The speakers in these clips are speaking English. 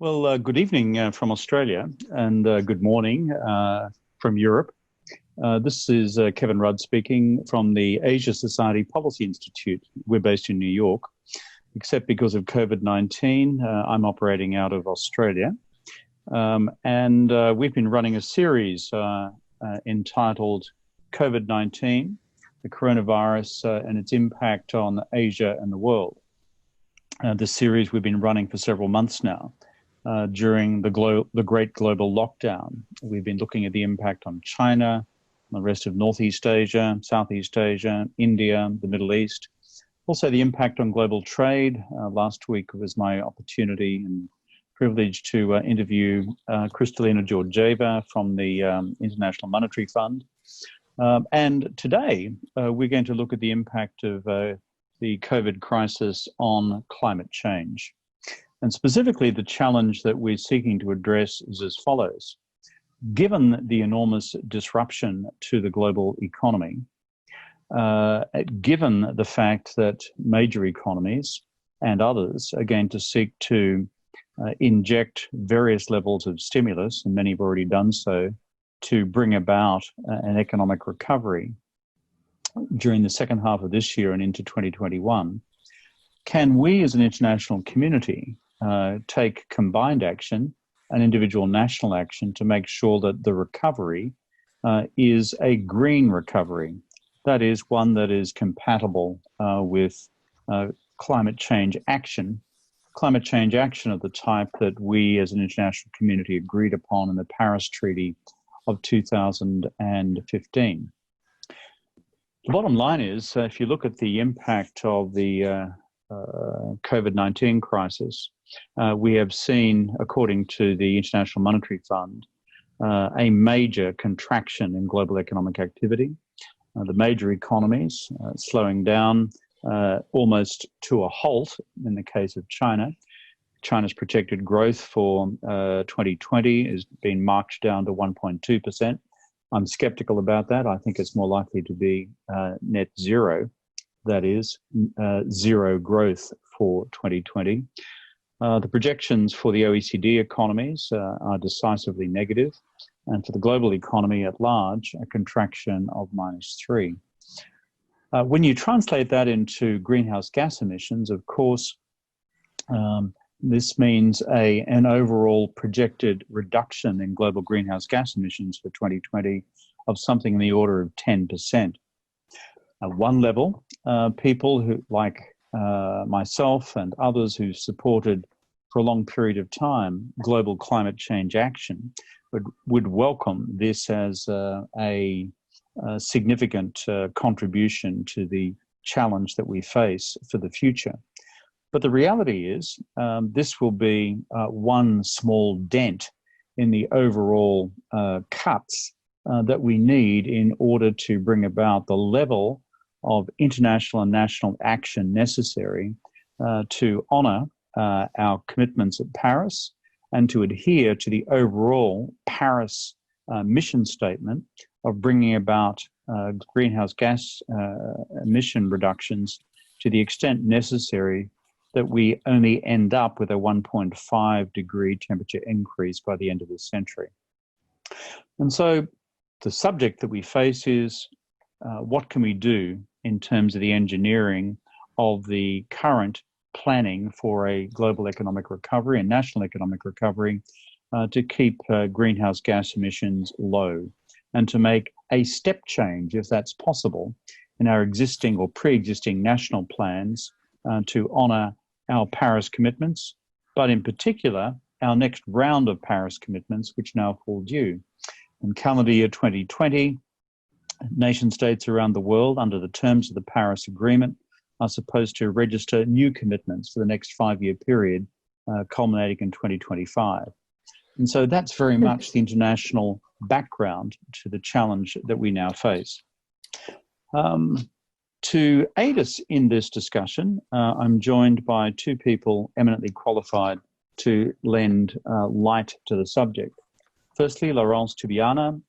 Well, good evening from Australia and good morning from Europe. This is Kevin Rudd speaking from the Asia Society Policy Institute. We're based in New York, except because of COVID-19, I'm operating out of Australia. And we've been running a series entitled COVID-19, the coronavirus and its impact on Asia and the world. This series we've been running for several months now. During the great global lockdown, we've been looking at the impact on China, the rest of Northeast Asia, Southeast Asia, India, the Middle East. Also the impact on global trade. Last week was my opportunity and privilege to interview Kristalina Georgieva from the International Monetary Fund. And today we're going to look at the impact of the COVID crisis on climate change. And specifically, the challenge that we're seeking to address is as follows. Given the enormous disruption to the global economy, given the fact that major economies and others are going to seek to inject various levels of stimulus, and many have already done so, to bring about an economic recovery during the second half of this year and into 2021, can we as an international community take combined action and individual national action to make sure that the recovery is a green recovery? That is, one that is compatible with climate change action of the type that we as an international community agreed upon in the Paris Treaty of 2015. The bottom line is, if you look at the impact of the COVID-19 crisis, we have seen, according to the International Monetary Fund, a major contraction in global economic activity. The major economies slowing down almost to a halt in the case of China. China's projected growth for 2020 has been marked down to 1.2%. I'm skeptical about that. I think it's more likely to be net zero, that is, zero growth for 2020. The projections for the OECD economies are decisively negative, and for the global economy at large, a contraction of -3. When you translate that into greenhouse gas emissions, of course, this means an overall projected reduction in global greenhouse gas emissions for 2020 of something in the order of 10%. At one level, people who, like myself and others who supported for a long period of time global climate change action would welcome this as a significant contribution to the challenge that we face for the future. But the reality is this will be one small dent in the overall cuts that we need in order to bring about the level of international and national action necessary to honour our commitments at Paris and to adhere to the overall Paris mission statement of bringing about greenhouse gas emission reductions to the extent necessary that we only end up with a 1.5 degree temperature increase by the end of this century. And so the subject that we face is what can we do in terms of the engineering of the current planning for a global economic recovery and national economic recovery to keep greenhouse gas emissions low and to make a step change, if that's possible, in our existing or pre-existing national plans to honour our Paris commitments, but in particular, our next round of Paris commitments, which now fall due. In calendar year 2020, nation states around the world, under the terms of the Paris Agreement, are supposed to register new commitments for the next 5-year period, culminating in 2025. And so that's very much the international background to the challenge that we now face. To aid us in this discussion, I'm joined by two people eminently qualified to lend light to the subject. Firstly, Laurence Tubiana,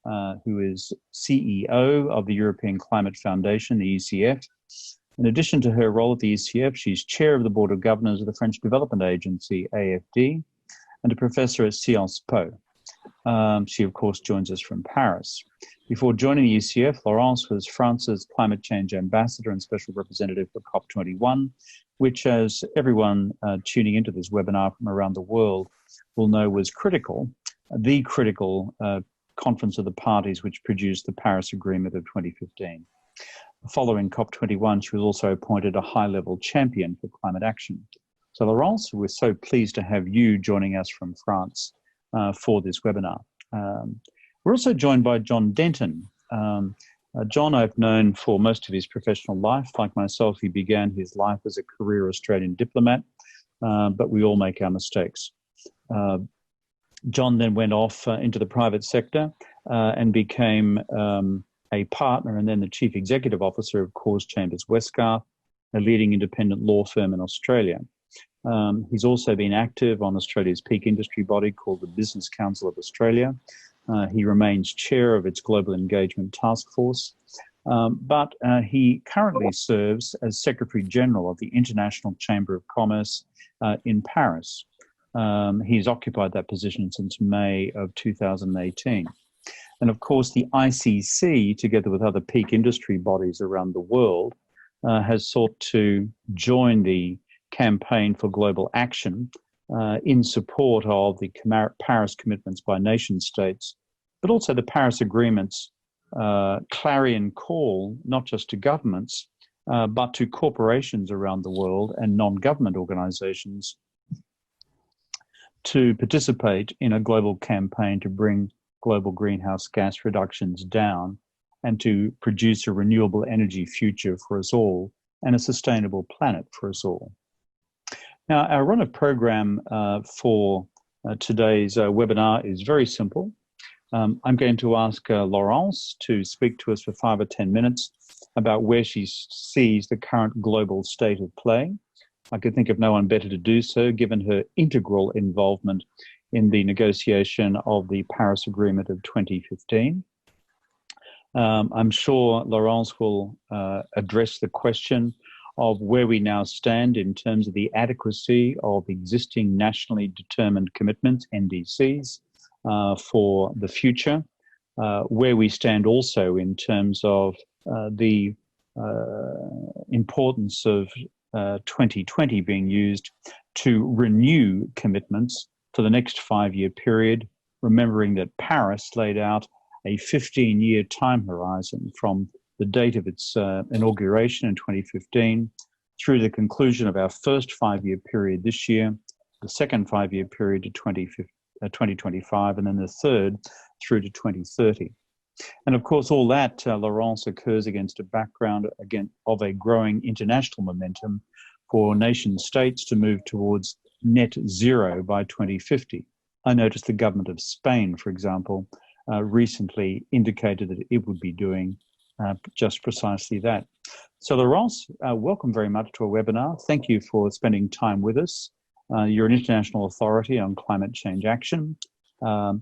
who is CEO of the European Climate Foundation, the ECF. In addition to her role at the ECF, she's chair of the Board of Governors of the French Development Agency, AFD, and a professor at Sciences Po. She, of course, joins us from Paris. Before joining the ECF, Laurence was France's climate change ambassador and special representative for COP21, which, as everyone tuning into this webinar from around the world will know, was the critical conference of the parties which produced the Paris Agreement of 2015. Following COP21, she was also appointed a high-level champion for climate action. So, Laurence, we're so pleased to have you joining us from France for this webinar. We're also joined by John Denton. John I've known for most of his professional life. Like myself, he began his life as a career Australian diplomat, but we all make our mistakes. John then went off into the private sector and became a partner and then the chief executive officer of Cause Chambers Westgarth, a leading independent law firm in Australia. He's also been active on Australia's peak industry body called the Business Council of Australia. He remains chair of its Global Engagement Task Force, but he currently serves as Secretary General of the International Chamber of Commerce in Paris. He's occupied that position since May of 2018. And of course, the ICC, together with other peak industry bodies around the world, has sought to join the campaign for global action in support of the Paris commitments by nation states, but also the Paris Agreement's clarion call, not just to governments, but to corporations around the world and non-government organizations to participate in a global campaign to bring global greenhouse gas reductions down and to produce a renewable energy future for us all and a sustainable planet for us all. Now, our run of program for today's webinar is very simple. I'm going to ask Laurence to speak to us for 5 or 10 minutes about where she sees the current global state of play. I could think of no one better to do so, given her integral involvement in the negotiation of the Paris Agreement of 2015. I'm sure Laurence will address the question of where we now stand in terms of the adequacy of existing nationally determined commitments, NDCs, for the future, where we stand also in terms of the importance of 2020 being used to renew commitments for the next 5-year period, remembering that Paris laid out a 15-year time horizon from the date of its inauguration in 2015 through the conclusion of our first 5-year period this year, the second 5-year period to 2025, and then the third through to 2030. And of course, all that, Laurence, occurs against a background of a growing international momentum for nation states to move towards net zero by 2050. I noticed the government of Spain, for example, recently indicated that it would be doing just precisely that. So Laurence, welcome very much to our webinar. Thank you for spending time with us. You're an international authority on climate change action.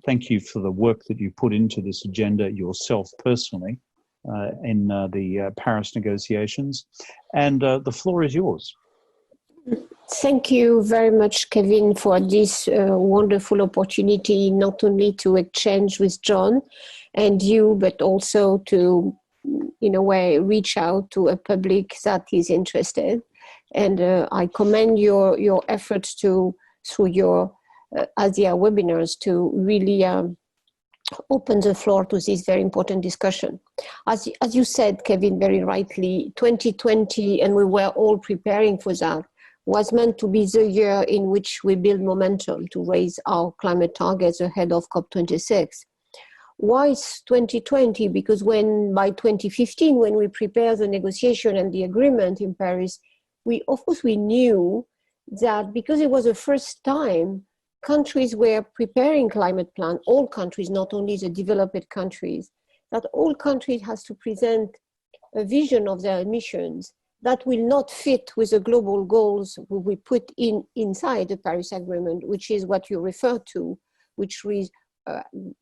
Thank you for the work that you put into this agenda yourself personally in the Paris negotiations. And the floor is yours. Thank you very much, Kevin, for this wonderful opportunity, not only to exchange with John and you, but also to, in a way, reach out to a public that is interested. And I commend your efforts through your ASIA webinars to really open the floor to this very important discussion. As you said, Kevin, very rightly, 2020, and we were all preparing for that, was meant to be the year in which we build momentum to raise our climate targets ahead of COP26. Why is 2020? Because by 2015, when we prepared the negotiation and the agreement in Paris, we knew that because it was the first time countries were preparing climate plan, all countries, not only the developed countries, that all countries has to present a vision of their emissions that will not fit with the global goals we put inside the Paris Agreement, which is what you refer to, which is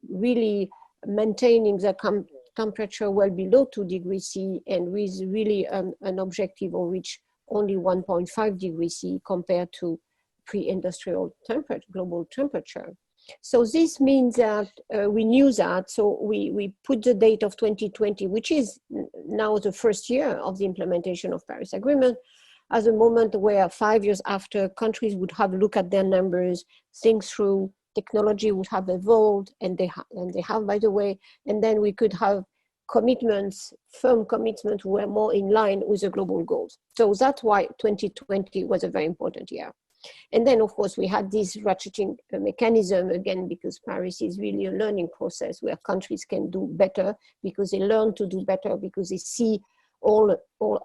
really maintaining the temperature well below 2 degrees C, and with really an objective of which only 1.5 degrees C compared to pre-industrial global temperature. So this means that we knew that, so we put the date of 2020, which is now the first year of the implementation of Paris Agreement, as a moment where 5 years after, countries would have a look at their numbers, think through, technology would have evolved, and they have, by the way, and then we could have commitments, firm commitments, who were more in line with the global goals. So that's why 2020 was a very important year. And then, of course, we had this ratcheting mechanism, again, because Paris is really a learning process where countries can do better because they learn to do better, because they see all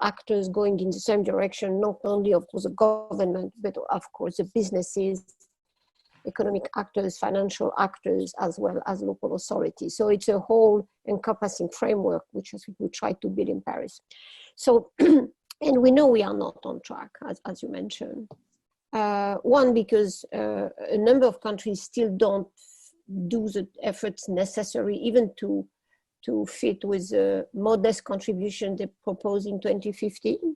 actors going in the same direction, not only, of course, the government, but of course, the businesses, economic actors, financial actors, as well as local authorities. So it's a whole encompassing framework, which is we try to build in Paris. So, and we know we are not on track, as you mentioned. One, because a number of countries still don't do the efforts necessary even to fit with the modest contribution they proposed in 2015.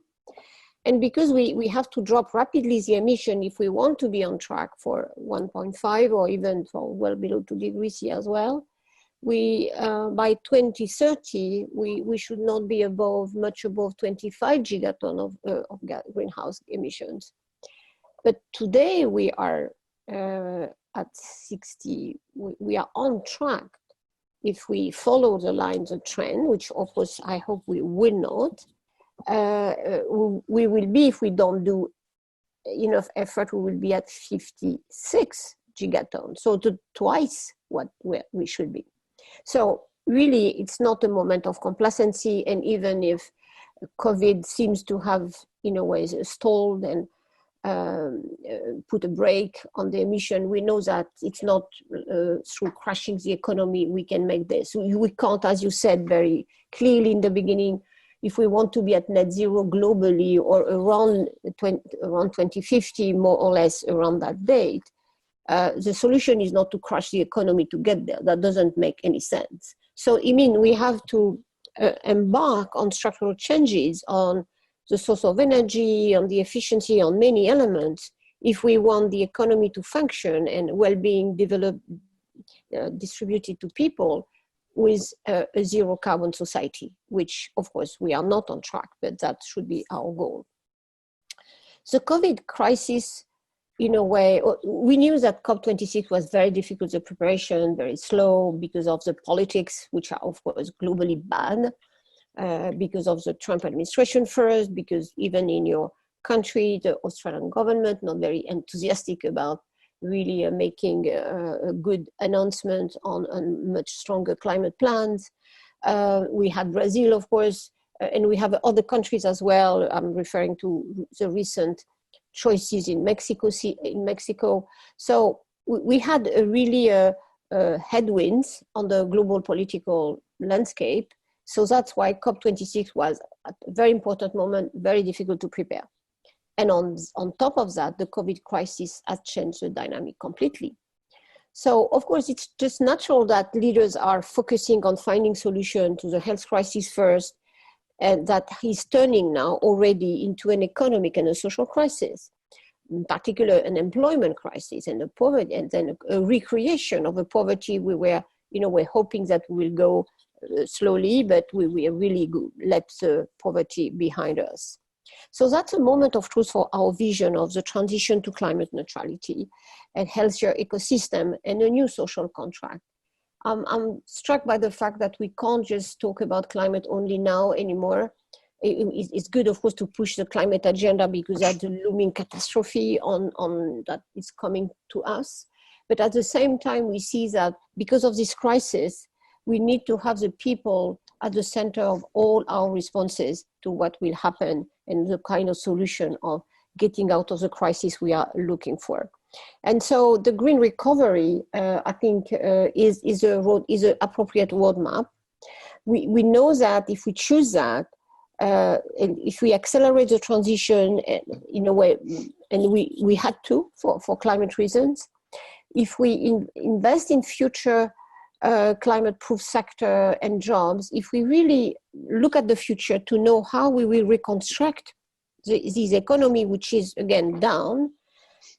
And because we have to drop rapidly the emission if we want to be on track for 1.5 or even for well below 2 degrees C as well, we by 2030, we should not be much above 25 gigaton of greenhouse emissions. But today we are at 60, we are on track. If we follow the lines of trend, which of course I hope we will not, we will be, if we don't do enough effort, we will be at 56 gigatons, so twice what we should be. So really, it's not a moment of complacency, and even if COVID seems to have, in a way, stalled and put a brake on the emission, we know that it's not through crashing the economy we can make this. We can't, as you said very clearly in the beginning, if we want to be at net zero globally or around 2050, more or less around that date, the solution is not to crash the economy to get there. That doesn't make any sense. So, I mean, we have to embark on structural changes on the source of energy, on the efficiency, on many elements, if we want the economy to function and well-being developed, distributed to people with a zero carbon society, which of course we are not on track, but that should be our goal. The COVID crisis, in a way, we knew that COP26 was very difficult, the preparation, very slow because of the politics, which are of course globally bad. Because of the Trump administration first, because even in your country, the Australian government not very enthusiastic about really making a good announcement on much stronger climate plans. We had Brazil, of course, and we have other countries as well. I'm referring to the recent choices in Mexico. So we had really headwinds on the global political landscape. So that's why COP26 was at a very important moment, very difficult to prepare. And on top of that, the COVID crisis has changed the dynamic completely. So of course, it's just natural that leaders are focusing on finding solutions to the health crisis first, and that is turning now already into an economic and a social crisis, in particular an employment crisis and a poverty, and then a recreation of a poverty we're hoping that will go slowly, but we really left the poverty behind us. So that's a moment of truth for our vision of the transition to climate neutrality and healthier ecosystem and a new social contract. I'm struck by the fact that we can't just talk about climate only now anymore. It's good, of course, to push the climate agenda because that's a looming catastrophe on that is coming to us. But at the same time, we see that because of this crisis, we need to have the people at the center of all our responses to what will happen and the kind of solution of getting out of the crisis we are looking for. And so the green recovery, I think, is an appropriate roadmap. We know that if we choose that, and if we accelerate the transition in a way, and we had to for climate reasons, if we invest in future climate-proof sector and jobs, if we really look at the future to know how we will reconstruct this economy, which is again down,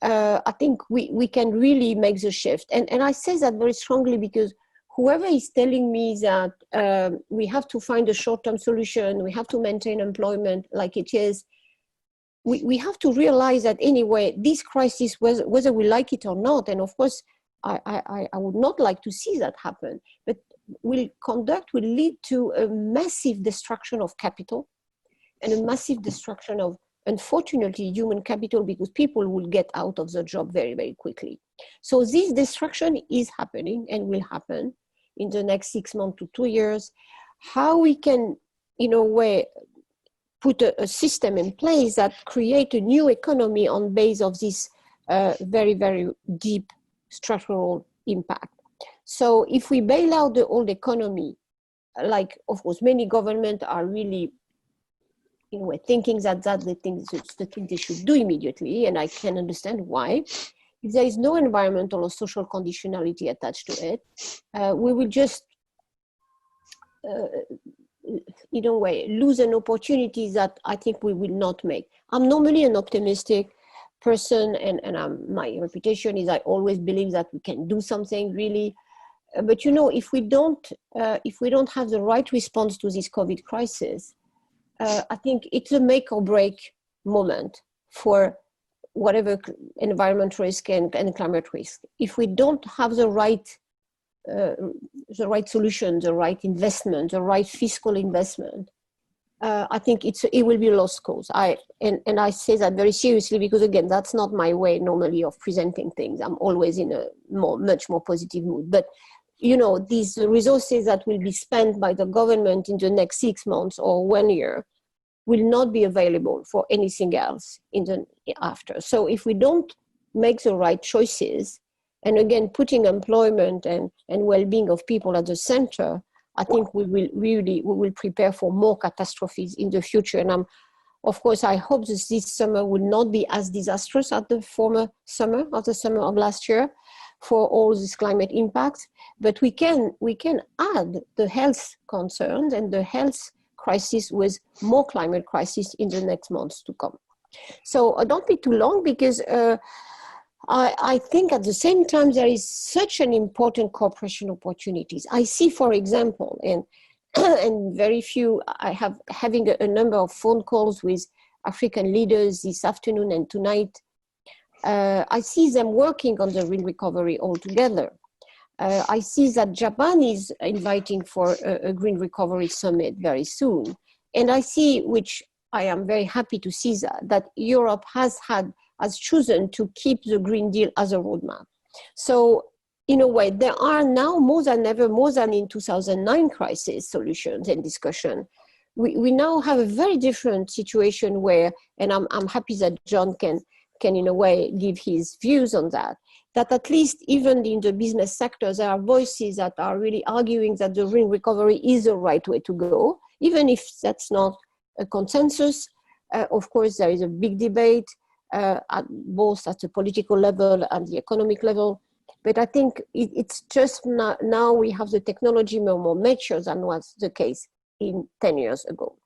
I think we can really make the shift. And I say that very strongly because whoever is telling me that we have to find a short-term solution, we have to maintain employment like it is, we have to realize that anyway, this crisis, whether we like it or not, and of course, I would not like to see that happen, but will lead to a massive destruction of capital and a massive destruction of, unfortunately, human capital, because people will get out of the job very, very quickly. So this destruction is happening and will happen in the next 6 months to 2 years. How we can, in a way, put a system in place that create a new economy on base of this very, very deep structural impact. So if we bail out the old economy, like, of course, many governments are really, in a way, thinking that that's the thing they should do immediately, and I can understand why. If there is no environmental or social conditionality attached to it, we will just, in a way, lose an opportunity that I think we will not make. I'm normally an optimistic person, and my reputation is I always believe that we can do something really. But you know, if we don't have the right response to this COVID crisis, I think it's a make or break moment for whatever environment risk and climate risk. If we don't have the right solution, the right investment, the right fiscal investment, I think it will be a lost cause. And I say that very seriously because, again, that's not my way normally of presenting things. I'm always in a much more positive mood. But you know, these resources that will be spent by the government in the next 6 months or 1 year will not be available for anything else after. So if we don't make the right choices, and again, putting employment and well-being of people at the center, I think we will prepare for more catastrophes in the future. And of course, I hope that this summer will not be as disastrous as the former summer, of the summer of last year, for all these climate impacts. But we can add the health concerns and the health crisis with more climate crisis in the next months to come. So don't be too long, because I think at the same time there is such an important cooperation opportunities. I see, for example, and very few, having a number of phone calls with African leaders this afternoon and tonight. I see them working on the real recovery all together. I see that Japan is inviting for a green recovery summit very soon. And I see, which I am very happy to see, that Europe has chosen to keep the Green Deal as a roadmap. So in a way, there are now more than ever, more than in 2009 crisis, solutions and discussion. We now have a very different situation where, and I'm happy that John can in a way give his views on that at least even in the business sector, there are voices that are really arguing that the green recovery is the right way to go, even if that's not a consensus. Of course, there is a big debate both at the political level and the economic level. But I think it's just now we have the technology more mature than was the case in 10 years ago.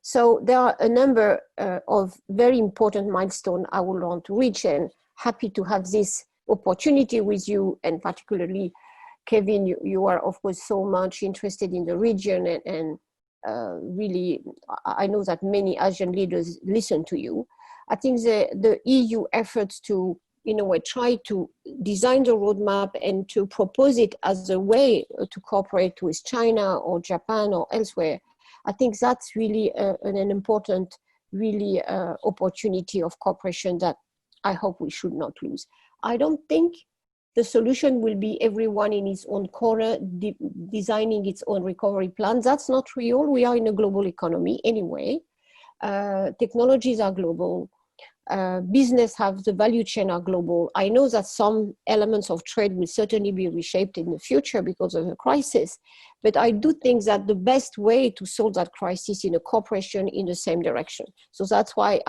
So there are a number of very important milestones I would want to reach, and happy to have this opportunity with you, and particularly Kevin, you are of course so much interested in the region, and really I know that many Asian leaders listen to you. I think the EU efforts to, in a way, try to design the roadmap and to propose it as a way to cooperate with China or Japan or elsewhere, I think that's really an important opportunity of cooperation that I hope we should not lose. I don't think the solution will be everyone in its own corner designing its own recovery plan. That's not real. We are in a global economy anyway. Technologies are global. Business have the value chain are global. I know that some elements of trade will certainly be reshaped in the future because of the crisis, but I do think that the best way to solve that crisis in a cooperation in the same direction. So that's why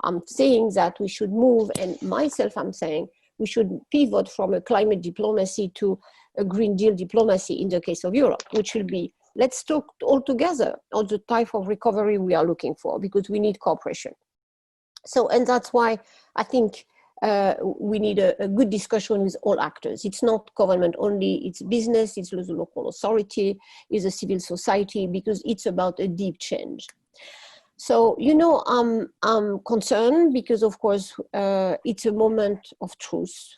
I'm saying that we should move, and myself I'm saying we should pivot from a climate diplomacy to a Green Deal diplomacy in the case of Europe, which will be, let's talk all together on the type of recovery we are looking for, because we need cooperation. So, and that's why I think we need a good discussion with all actors. It's not government only, it's business, it's the local authority, it's a civil society, because it's about a deep change. So, you know, I'm concerned because, of course, it's a moment of truth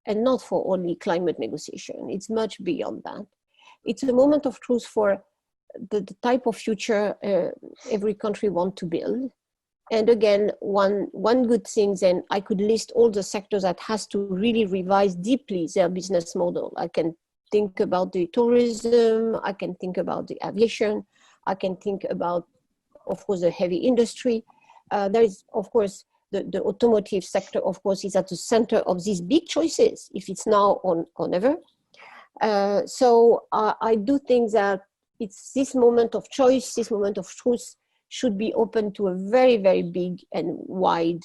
and not for only climate negotiation. It's much beyond that. It's a moment of truth for the type of future every country wants to build. And again, one good thing, then I could list all the sectors that has to really revise deeply their business model. I can think about the tourism, I can think about the aviation, I can think about, of course, the heavy industry. There is, of course, the automotive sector, of course, is at the center of these big choices, if it's now or never. So I do think that it's this moment of choice, this moment of truth should be open to a very, very big and wide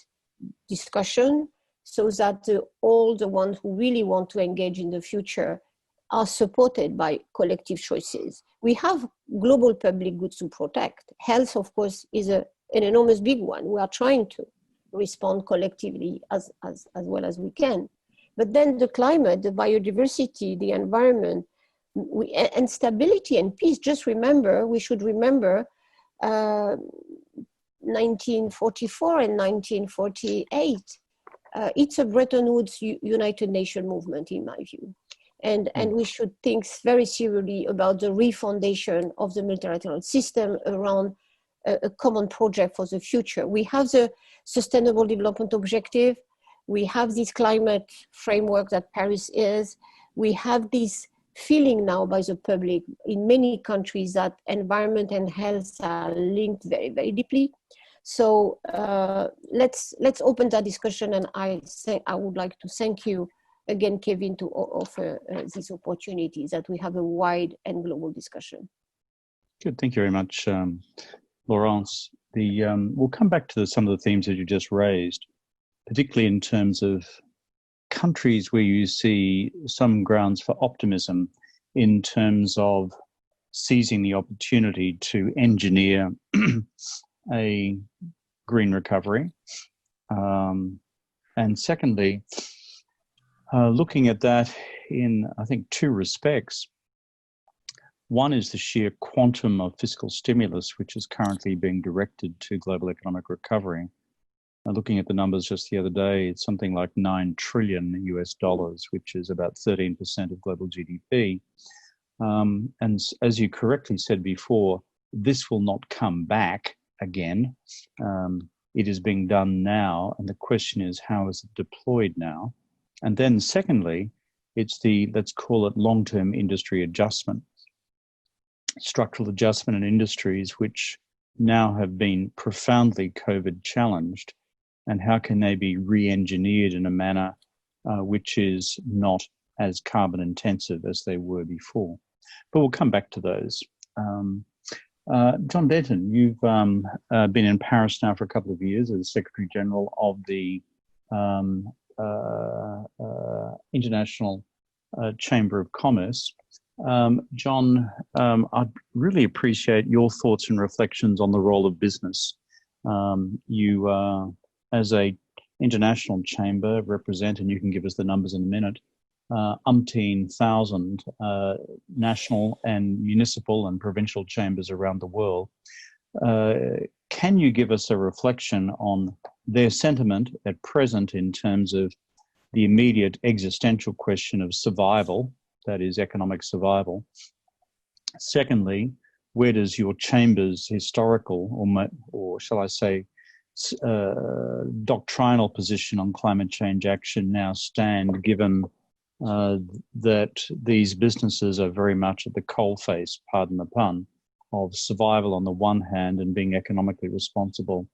discussion, so that all the ones who really want to engage in the future are supported by collective choices. We have global public goods to protect. Health, of course, is an enormous big one. We are trying to respond collectively as well as we can. But then the climate, the biodiversity, the environment, and stability and peace. Just remember, we should remember 1944 and 1948. It's a Bretton Woods United Nations movement, in my view. And we should think very seriously about the refoundation of the multilateral system around a common project for the future. We have the Sustainable Development Objective. We have this climate framework that Paris is. We have this feeling now by the public in many countries that environment and health are linked very, very deeply. So let's open that discussion, and I would like to thank you again, Kevin, to offer this opportunity that we have a wide and global discussion. Good, thank you very much, Laurence. We'll come back to some of the themes that you just raised, particularly in terms of countries where you see some grounds for optimism in terms of seizing the opportunity to engineer a green recovery. And secondly, looking at that in, I think, two respects. One is the sheer quantum of fiscal stimulus, which is currently being directed to global economic recovery. Looking at the numbers just the other day, it's something like $9 trillion US, which is about 13% of global GDP. And as you correctly said before, this will not come back again. It is being done now, and the question is, how is it deployed now? And then secondly, it's let's call it long-term industry adjustment, structural adjustment in industries which now have been profoundly COVID challenged, and how can they be re-engineered in a manner which is not as carbon intensive as they were before. But we'll come back to those. John Denton, you've been in Paris now for a couple of years as Secretary General of the International Chamber of Commerce. John, I'd really appreciate your thoughts and reflections on the role of business. You, as a international chamber, represent, and you can give us the numbers in a minute, umpteen thousand national and municipal and provincial chambers around the world. Can you give us a reflection on their sentiment at present in terms of the immediate existential question of survival, that is economic survival? Secondly, where does your chamber's historical, or shall I say, doctrinal position on climate change action now stand, given that these businesses are very much at the coalface, pardon the pun, of survival on the one hand and being economically responsible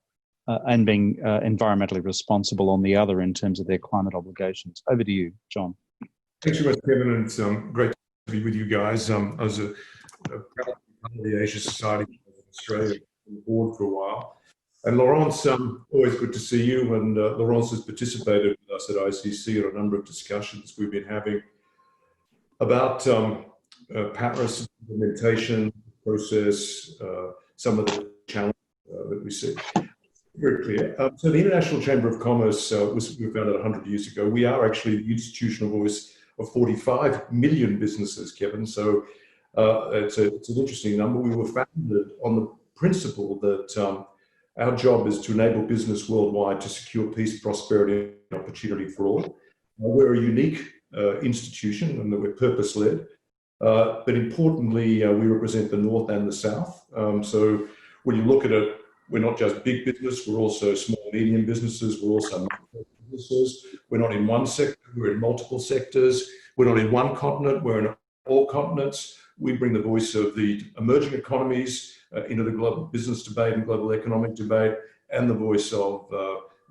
and being environmentally responsible on the other in terms of their climate obligations? Over to you, John. Thanks very much, Kevin, and it's great to be with you guys. I was a part of the Asia Society of Australia on the board for a while. And Laurence, always good to see you. And Laurence has participated with us at ICC on a number of discussions we've been having about Paris implementation process, some of the challenges that we see. Very clear. So the International Chamber of Commerce was founded 100 years ago. We are actually the institutional voice of 45 million businesses, Kevin. So it's an interesting number. We were founded on the principle that our job is to enable business worldwide to secure peace, prosperity, and opportunity for all. We're a unique institution and that we're purpose-led. But importantly, we represent the North and the South. So when you look at it, we're not just big business, we're also small, medium businesses, we're also micro businesses. We're not in one sector, we're in multiple sectors. We're not in one continent, we're in all continents. We bring the voice of the emerging economies into the global business debate and global economic debate, and the voice of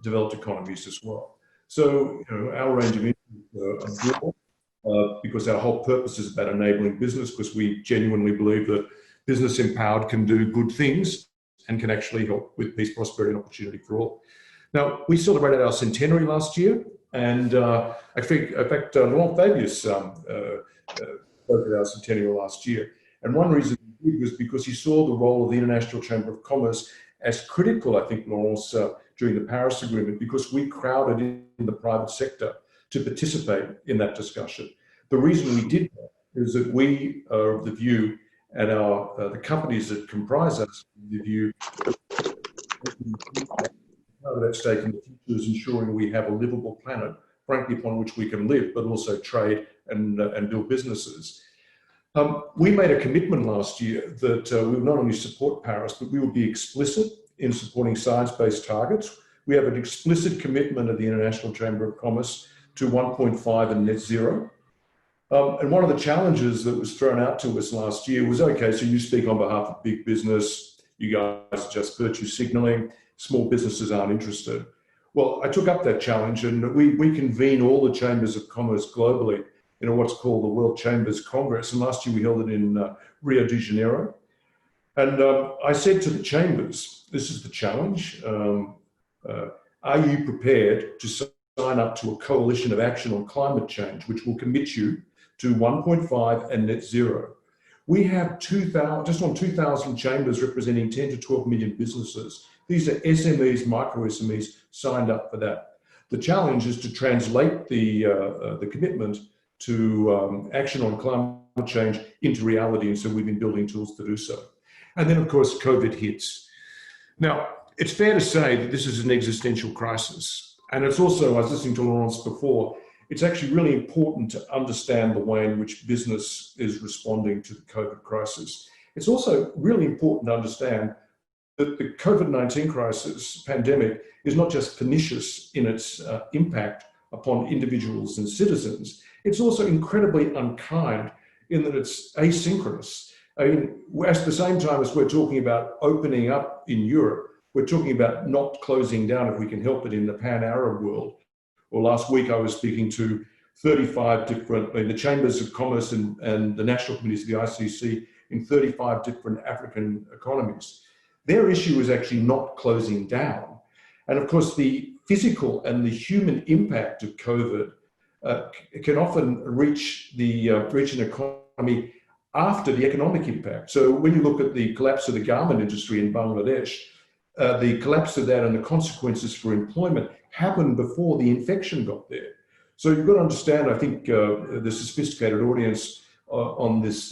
developed economies as well. So, our range of interests are broad, because our whole purpose is about enabling business, because we genuinely believe that business empowered can do good things and can actually help with peace, prosperity, and opportunity for all. Now, we celebrated our centenary last year, and I think, in fact, Laurent Fabius spoke at our centenary last year. And one reason he did was because he saw the role of the International Chamber of Commerce as critical, I think, Laurence, during the Paris Agreement, because we crowded in the private sector to participate in that discussion. The reason we did that is that we are of the view, and the companies that comprise us, the view that stake in the future is ensuring we have a livable planet, frankly, upon which we can live, but also trade and build businesses. We made a commitment last year that we would not only support Paris, but we would be explicit in supporting science-based targets. We have an explicit commitment of the International Chamber of Commerce to 1.5 and net zero. And one of the challenges that was thrown out to us last year was, okay, so you speak on behalf of big business, you guys are just virtue signaling, small businesses aren't interested. Well, I took up that challenge, and we convene all the chambers of commerce globally in what's called the World Chambers Congress. And last year we held it in Rio de Janeiro. And I said to the chambers, this is the challenge. Are you prepared to sign up to a coalition of action on climate change, which will commit you to 1.5 and net zero? We have just on 2,000 chambers representing 10 to 12 million businesses. These are SMEs, micro SMEs signed up for that. The challenge is to translate the commitment to action on climate change into reality. And so we've been building tools to do so. And then, of course, COVID hits. Now, it's fair to say that this is an existential crisis. And it's also, I was listening to Laurence before, it's actually really important to understand the way in which business is responding to the COVID crisis. It's also really important to understand that the COVID-19 crisis, pandemic, is not just pernicious in its impact upon individuals and citizens. It's also incredibly unkind in that it's asynchronous. I mean, at the same time as we're talking about opening up in Europe, we're talking about not closing down if we can help it in the pan-Arab world. Or last week I was speaking to 35 different, the chambers of commerce and the national committees of the ICC in 35 different African economies. Their issue is actually not closing down. And of course, the physical and the human impact of COVID can often reach an economy after the economic impact. So when you look at the collapse of the garment industry in Bangladesh, the collapse of that and the consequences for employment happened before the infection got there. So you've got to understand, I think, the sophisticated audience on this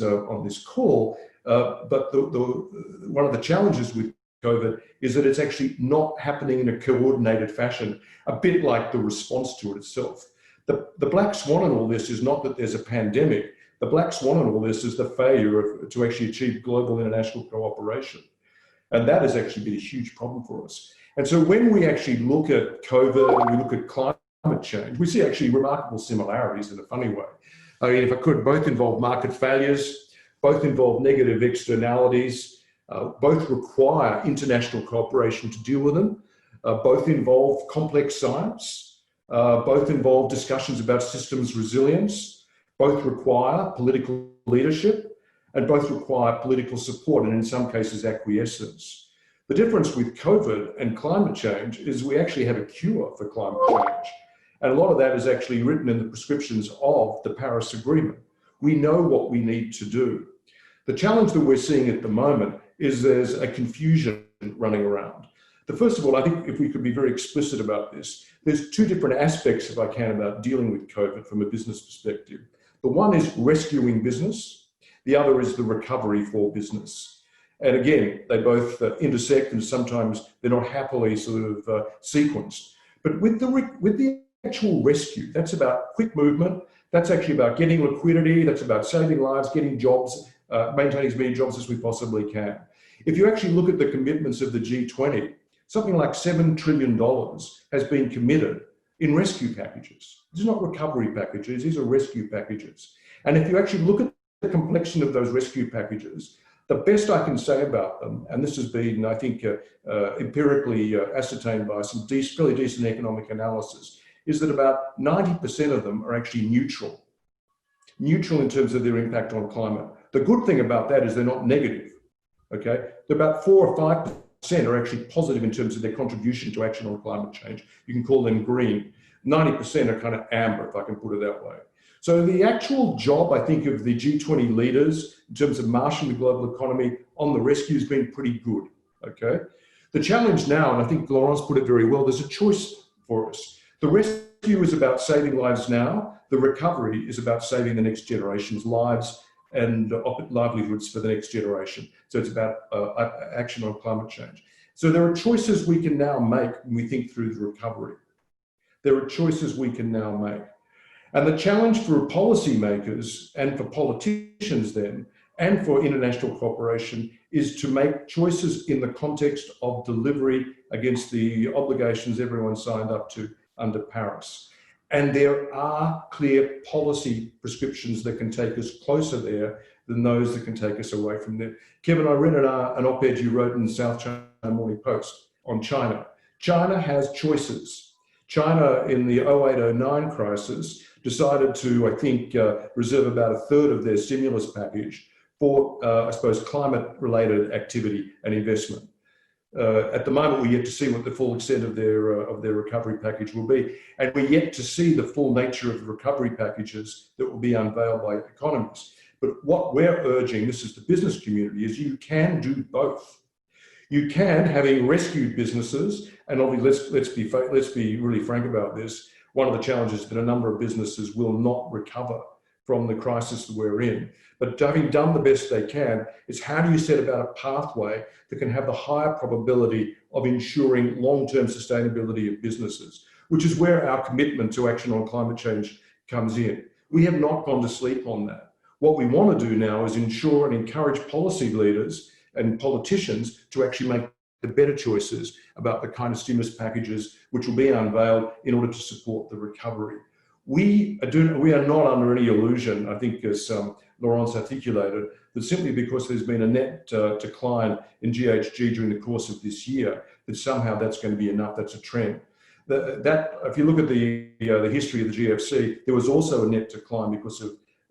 call, but one of the challenges with COVID is that it's actually not happening in a coordinated fashion, a bit like the response to it itself. The black swan in all this is not that there's a pandemic. The black swan in all this is the failure to actually achieve global international cooperation. And that has actually been a huge problem for us. And so when we actually look at COVID and we look at climate change, we see actually remarkable similarities in a funny way. I mean, if I could, both involve market failures, both involve negative externalities, both require international cooperation to deal with them, both involve complex science, both involve discussions about systems resilience, both require political leadership, and both require political support and in some cases acquiescence. The difference with COVID and climate change is we actually have a cure for climate change. And a lot of that is actually written in the prescriptions of the Paris Agreement. We know what we need to do. The challenge that we're seeing at the moment is there's a confusion running around. First of all, I think if we could be very explicit about this, there's two different aspects, if I can, about dealing with COVID from a business perspective. The one is rescuing business. The other is the recovery for business. And again, they both intersect, and sometimes they're not happily sort of sequenced. But with the actual rescue, that's about quick movement. That's actually about getting liquidity. That's about saving lives, getting jobs, maintaining as many jobs as we possibly can. If you actually look at the commitments of the G20, something like $7 trillion has been committed in rescue packages. These are not recovery packages, these are rescue packages. And if you actually look at the complexion of those rescue packages, the best I can say about them, and this has been, I think, empirically ascertained by some fairly decent economic analysis, is that about 90% of them are actually neutral in terms of their impact on climate. The good thing about that is they're not negative, okay? They're about 4 or 5% are actually positive in terms of their contribution to action on climate change. You can call them green. 90% are kind of amber, if I can put it that way. So the actual job, I think, of the G20 leaders in terms of marshalling the global economy on the rescue has been pretty good, okay? The challenge now, and I think Laurence put it very well, there's a choice for us. The rescue is about saving lives now. The recovery is about saving the next generation's lives and livelihoods for the next generation. So it's about action on climate change. So there are choices we can now make when we think through the recovery. There are choices we can now make. And the challenge for policymakers and for politicians then, and for international cooperation, is to make choices in the context of delivery against the obligations everyone signed up to under Paris. And there are clear policy prescriptions that can take us closer there than those that can take us away from there. Kevin, I read an op-ed you wrote in the South China Morning Post on China. China has choices. China, in the 08-09 crisis, decided to, I think, reserve about a third of their stimulus package for, I suppose, climate-related activity and investment. At the moment, we're yet to see what the full extent of their recovery package will be. And we're yet to see the full nature of the recovery packages that will be unveiled by economists. But what we're urging, this is the business community, is you can do both. You can, having rescued businesses, and obviously let's be really frank about this, one of the challenges is that a number of businesses will not recover from the crisis that we're in. But having done the best they can, it's how do you set about a pathway that can have the higher probability of ensuring long-term sustainability of businesses, which is where our commitment to action on climate change comes in. We have not gone to sleep on that. What we want to do now is ensure and encourage policy leaders and politicians to actually make the better choices about the kind of stimulus packages which will be unveiled in order to support the recovery. We are not under any illusion, I think, as Laurence articulated, that simply because there's been a net decline in GHG during the course of this year, that somehow that's going to be enough. That's a trend. If you look at the history of the GFC, there was also a net decline because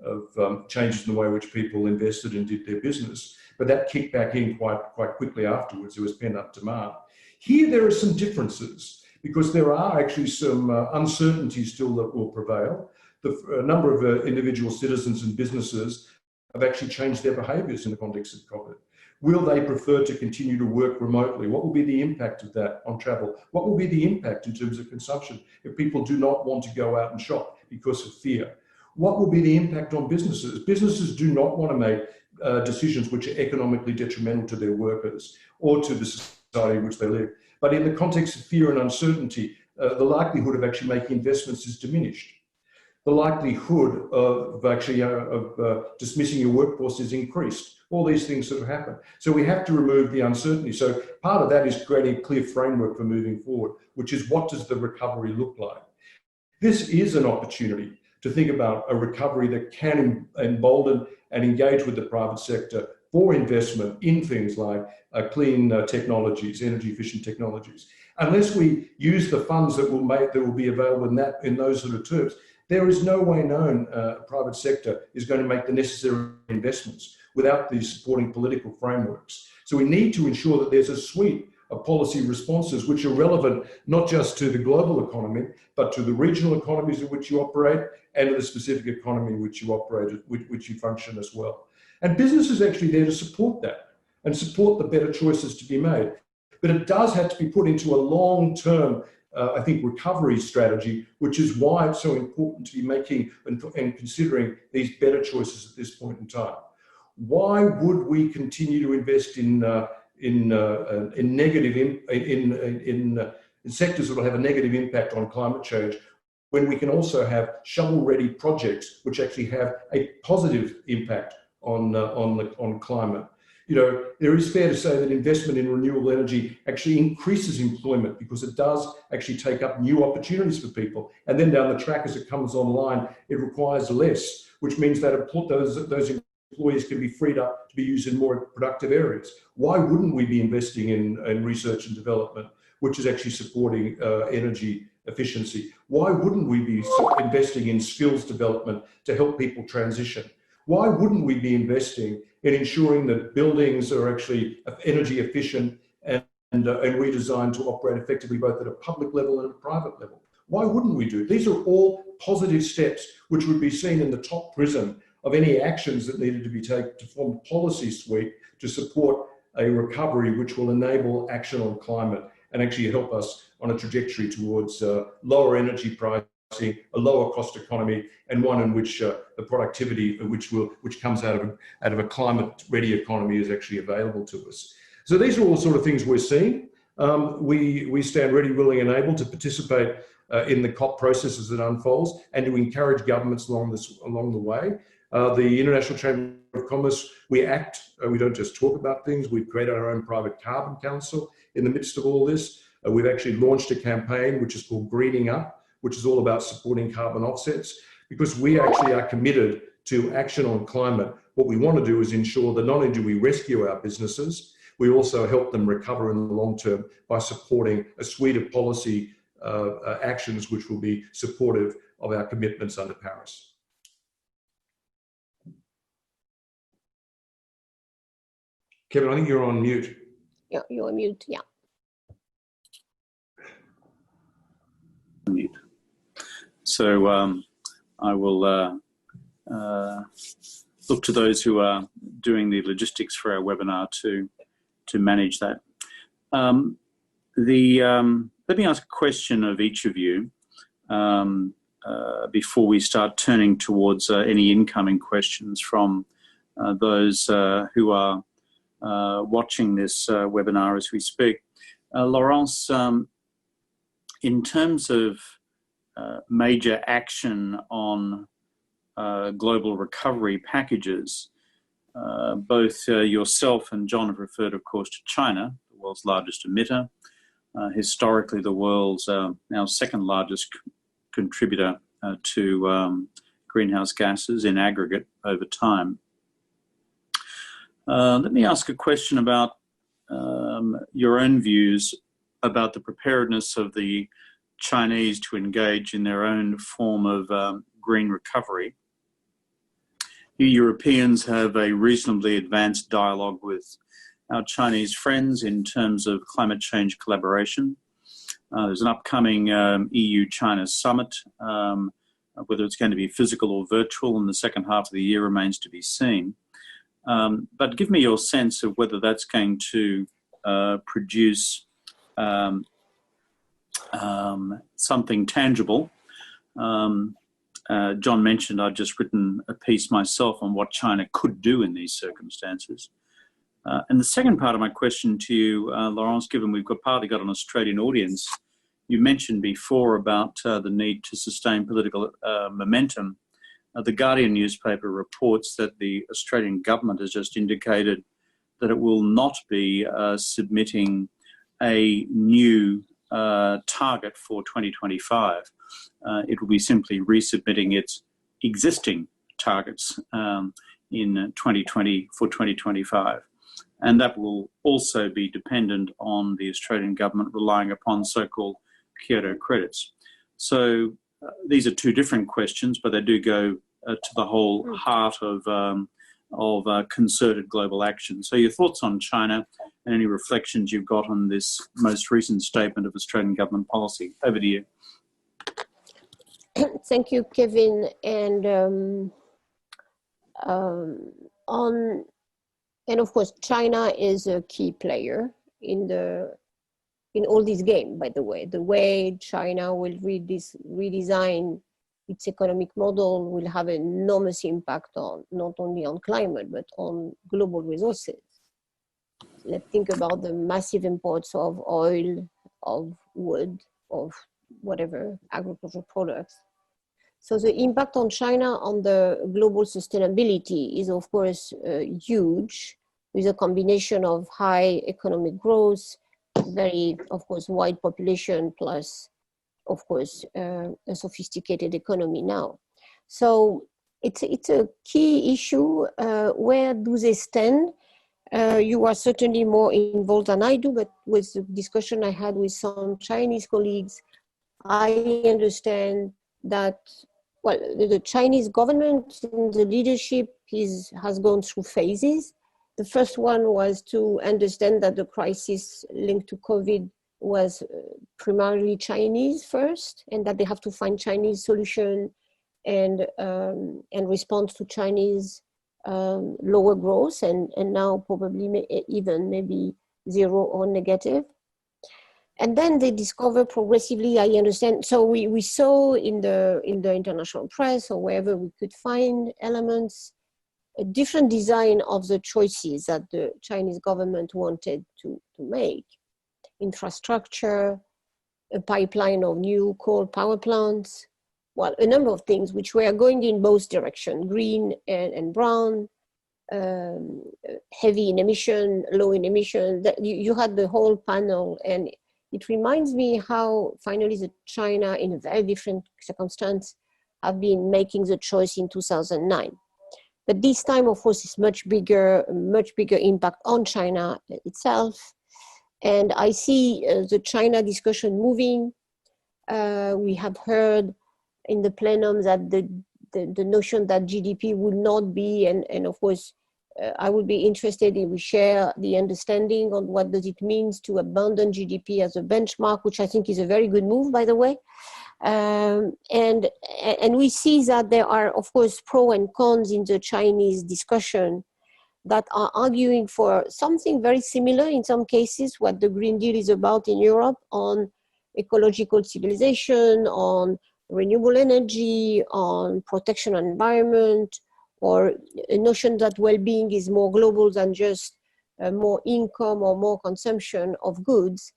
of changes in the way in which people invested and did their business. But that kicked back in quite quickly afterwards. There was pent-up demand. Here, there are some differences, because there are actually some uncertainties still that will prevail. A number of individual citizens and businesses have actually changed their behaviours in the context of COVID. Will they prefer to continue to work remotely? What will be the impact of that on travel? What will be the impact in terms of consumption if people do not want to go out and shop because of fear? What will be the impact on businesses? Businesses do not want to make decisions which are economically detrimental to their workers or to the society in which they live. But in the context of fear and uncertainty, the likelihood of actually making investments is diminished. The likelihood of actually dismissing your workforce is increased. All these things sort of happen. So we have to remove the uncertainty. So part of that is creating a clear framework for moving forward, which is what does the recovery look like? This is an opportunity to think about a recovery that can embolden and engage with the private sector for investment in things like clean technologies, energy efficient technologies. Unless we use the funds that will be available in those sort of terms, there is no way known private sector is going to make the necessary investments without these supporting political frameworks. So we need to ensure that there's a suite of policy responses which are relevant not just to the global economy, but to the regional economies in which you operate and to the specific economy in which you operate, which you function as well. And business is actually there to support that and support the better choices to be made. But it does have to be put into a long-term, I think, recovery strategy, which is why it's so important to be making and considering these better choices at this point in time. Why would we continue to invest in sectors that will have a negative impact on climate change when we can also have shovel-ready projects which actually have a positive impact on climate? You know, there is fair to say that investment in renewable energy actually increases employment because it does actually take up new opportunities for people. And then down the track, as it comes online, it requires less, which means that those employees can be freed up to be used in more productive areas. Why wouldn't we be investing in research and development, which is actually supporting energy efficiency? Why wouldn't we be investing in skills development to help people transition? Why wouldn't we be investing in ensuring that buildings are actually energy efficient and redesigned to operate effectively both at a public level and a private level? Why wouldn't we do it? These are all positive steps which would be seen in the top prism of any actions that needed to be taken to form a policy suite to support a recovery which will enable action on climate and actually help us on a trajectory towards lower energy pricing, a lower cost economy, and one in which the productivity which comes out of a climate-ready economy is actually available to us. So these are all sort of things we're seeing. We stand ready, willing, and able to participate in the COP process as it unfolds, and to encourage governments along the way. The International Chamber of Commerce, we act. We don't just talk about things. We've created our own private carbon council in the midst of all this. We've actually launched a campaign which is called Greening Up, which is all about supporting carbon offsets, because we actually are committed to action on climate. What we want to do is ensure that not only do we rescue our businesses, we also help them recover in the long term by supporting a suite of policy actions which will be supportive of our commitments under Paris. Kevin, I think you're on mute. Yeah, you're on mute, yeah. Mute. So I will look to those who are doing the logistics for our webinar to manage that. Let me ask a question of each of you before we start turning towards any incoming questions from those who are watching this webinar as we speak. Laurence, in terms of major action on global recovery packages, both yourself and John have referred, of course, to China, the world's largest emitter, historically the world's now second largest contributor to greenhouse gases in aggregate over time. Let me ask a question about your own views about the preparedness of the Chinese to engage in their own form of green recovery. You Europeans have a reasonably advanced dialogue with our Chinese friends in terms of climate change collaboration. There's an upcoming EU-China summit. Whether it's going to be physical or virtual in the second half of the year remains to be seen. But give me your sense of whether that's going to produce something tangible. John mentioned I've just written a piece myself on what China could do in these circumstances. And the second part of my question to you, Laurence, given we've partly got an Australian audience, you mentioned before about the need to sustain political momentum. The Guardian newspaper reports that the Australian government has just indicated that it will not be submitting a new target for 2025. It will be simply resubmitting its existing targets in 2020 for 2025. And that will also be dependent on the Australian government relying upon so-called Kyoto credits. So these are two different questions, but they do go to the whole heart of concerted global action. So your thoughts on China and any reflections you've got on this most recent statement of Australian government policy. Over to you. Thank you, Kevin. And of course, China is a key player in the in all this game, by the way China will redesign its economic model will have an enormous impact on not only on climate, but on global resources. Let's think about the massive imports of oil, of wood, of whatever, agricultural products. So the impact on China on the global sustainability is of course huge, with a combination of high economic growth, very, of course, wide population, plus, of course, a sophisticated economy now. So it's a key issue. Where do they stand? You are certainly more involved than I do, but with the discussion I had with some Chinese colleagues, I understand that, well, the Chinese government and the leadership has gone through phases. The first one was to understand that the crisis linked to COVID was primarily Chinese first, and that they have to find Chinese solution and respond to Chinese lower growth, and now probably maybe zero or negative. And then they discover progressively, I understand. So we saw in the international press or wherever we could find elements, a different design of the choices that the Chinese government wanted to make. Infrastructure, a pipeline of new coal power plants, well, a number of things which were going in both directions, green and brown, heavy in emission, low in emission. You had the whole panel, and it reminds me how finally the China, in a very different circumstance, have been making the choice in 2009. But this time, of course, it's much bigger impact on China itself. And I see the China discussion moving. We have heard in the plenum that the notion that GDP would not be, and of course, I would be interested if we share the understanding on what does it mean to abandon GDP as a benchmark, which I think is a very good move, by the way. And we see that there are, of course, pros and cons in the Chinese discussion that are arguing for something very similar in some cases, what the Green Deal is about in Europe, on ecological civilization, on renewable energy, on protection of environment, or a notion that well-being is more global than just more income or more consumption of goods.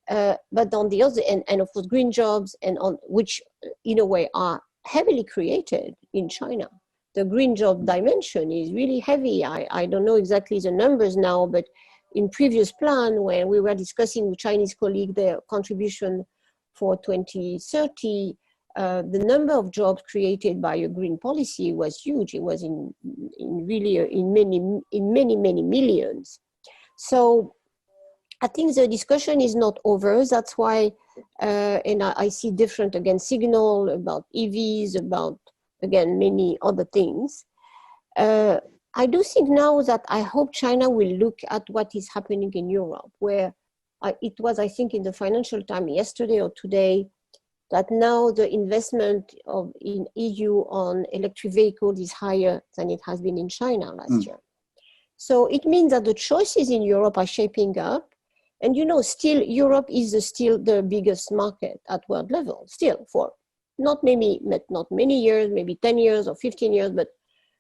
But on the other end, and of course green jobs, and on which in a way are heavily created in China. The green job dimension is really heavy. I don't know exactly the numbers now, but in previous plan, when we were discussing with Chinese colleagues their contribution for 2030, the number of jobs created by a green policy was huge. It was in many millions. So I think the discussion is not over. That's why, and I see different, again, signal about EVs, about, again, many other things. I do think now that I hope China will look at what is happening in Europe, where it was, I think, in the Financial Times yesterday or today, that now the investment in EU on electric vehicles is higher than it has been in China last year. So it means that the choices in Europe are shaping up. And still Europe is still the biggest market at world level, still, for not many years, maybe 10 years or 15 years,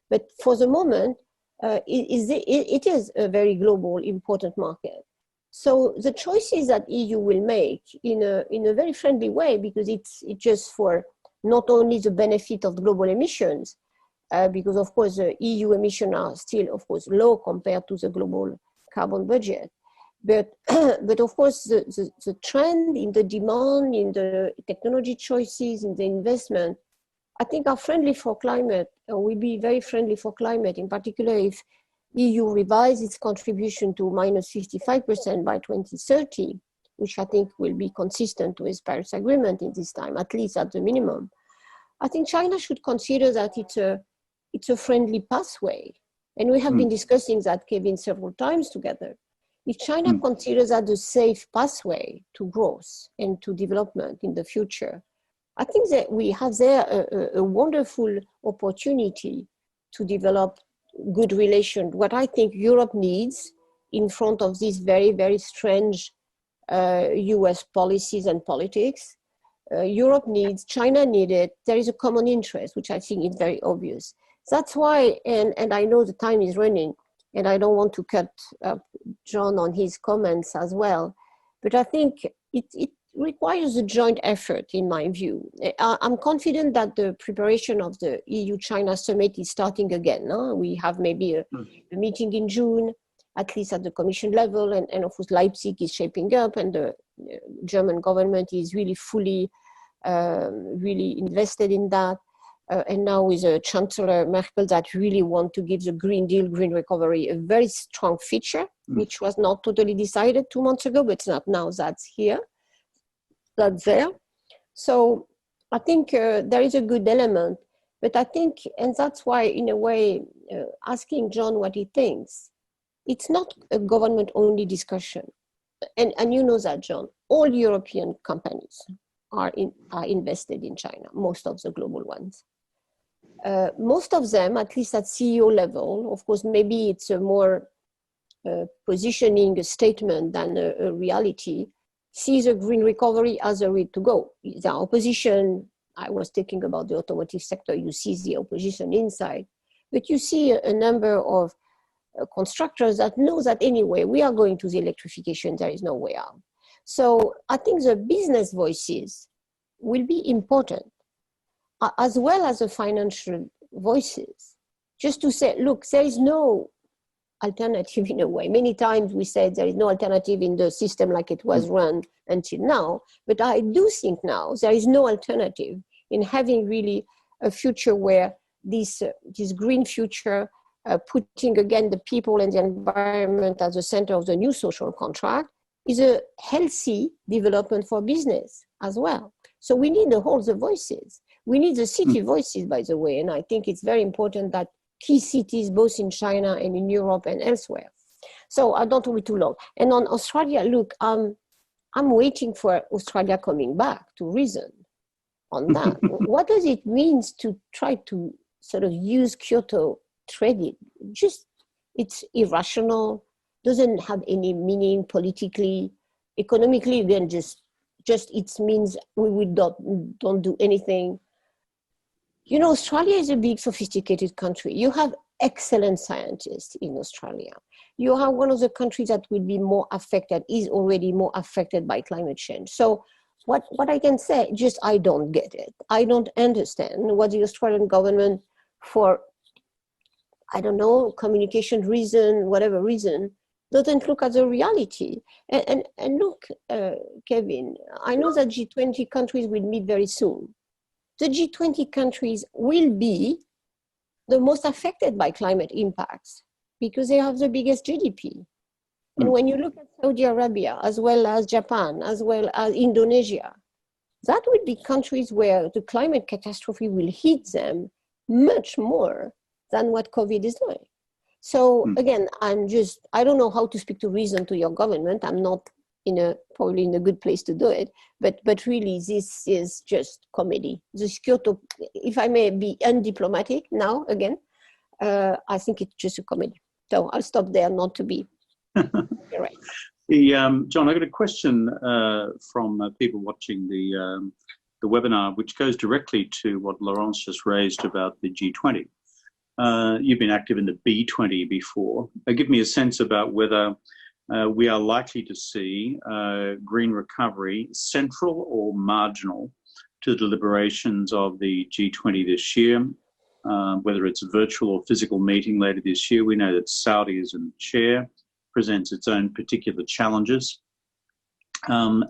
but for the moment, it is a very global, important market. So the choices that EU will make in a very friendly way, because it's just for not only the benefit of global emissions, because of course the EU emissions are still, of course, low compared to the global carbon budget. But of course, the trend in the demand, in the technology choices, in the investment, I think are friendly for climate, or will be very friendly for climate, in particular if EU revises its contribution to minus 55% by 2030, which I think will be consistent with Paris Agreement in this time, at least at the minimum. I think China should consider that it's a friendly pathway. And we have been discussing that, Kevin, several times together. If China considers that a safe pathway to growth and to development in the future, I think that we have there a wonderful opportunity to develop good relations. What I think Europe needs in front of this very, very strange US policies and politics. Europe needs, China needed, there is a common interest, which I think is very obvious. That's why, and I know the time is running, and I don't want to cut John on his comments as well, but I think it requires a joint effort, in my view. I'm confident that the preparation of the EU-China summit is starting again. We have maybe a meeting in June, at least at the Commission level, and of course Leipzig is shaping up, and the German government is really fully really invested in that. And now with Chancellor Merkel that really want to give the Green Deal, Green Recovery a very strong feature, which was not totally decided 2 months ago, but it's not now, that's here, that's there. So I think there is a good element, but I think, and that's why in a way, asking John what he thinks, it's not a government-only discussion. And you know that, John, all European companies are invested in China, most of the global ones. Most of them, at least at CEO level, of course, maybe it's a more positioning a statement than a reality, sees a green recovery as a way to go. The opposition, I was thinking about the automotive sector, you see the opposition inside, but you see a number of constructors that know that anyway, we are going to the electrification, there is no way out. So I think the business voices will be important, as well as the financial voices, just to say, look, there is no alternative in a way. Many times we said there is no alternative in the system like it was run until now, but I do think now there is no alternative in having really a future where this green future, putting again the people and the environment at the center of the new social contract, is a healthy development for business as well. So we need all the voices. We need the city voices, by the way, and I think it's very important that key cities, both in China and in Europe and elsewhere. So I don't want to be too long. And on Australia, look, I'm waiting for Australia coming back to reason on that. What does it mean to try to sort of use Kyoto trade? It's irrational, doesn't have any meaning politically, economically, again, just it means we don't do anything. You know, Australia is a big, sophisticated country. You have excellent scientists in Australia. You are one of the countries that will be more affected, is already more affected by climate change. So what I can say, just I don't get it. I don't understand what the Australian government, for, I don't know, communication reason, whatever reason, doesn't look at the reality. And look, Kevin, I know that G20 countries will meet very soon. The G20 countries will be the most affected by climate impacts because they have the biggest GDP. And when you look at Saudi Arabia, as well as Japan, as well as Indonesia, that will be countries where the climate catastrophe will hit them much more than what COVID is doing. So again, I don't know how to speak to reason to your government. I'm not probably in a good place to do it, but really this is just comedy. This Kyoto, if I may be undiplomatic now again, I think it's just a comedy. So I'll stop there, not to be right. John, I got a question from people watching the webinar, which goes directly to what Laurence just raised about the G20. You've been active in the B20 before. Give me a sense about whether we are likely to see green recovery central or marginal to the deliberations of the G20 this year, whether it's a virtual or physical meeting later this year. We know that Saudi is in the chair, presents its own particular challenges. And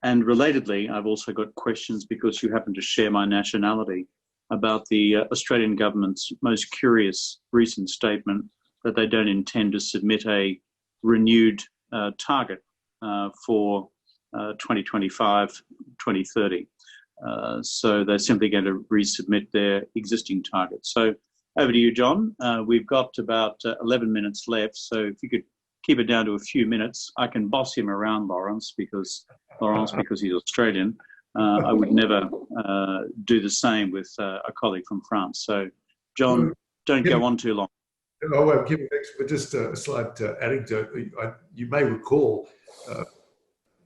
relatedly, I've also got questions, because you happen to share my nationality, about the Australian government's most curious recent statement that they don't intend to submit a renewed target for 2025, 2030. So they're simply going to resubmit their existing targets. So over to you, John. We've got about 11 minutes left. So if you could keep it down to a few minutes, I can boss him around, Laurence, because he's Australian. I would never do the same with a colleague from France. So, John, don't go on too long. Oh, well, thanks, but just a slight anecdote. You may recall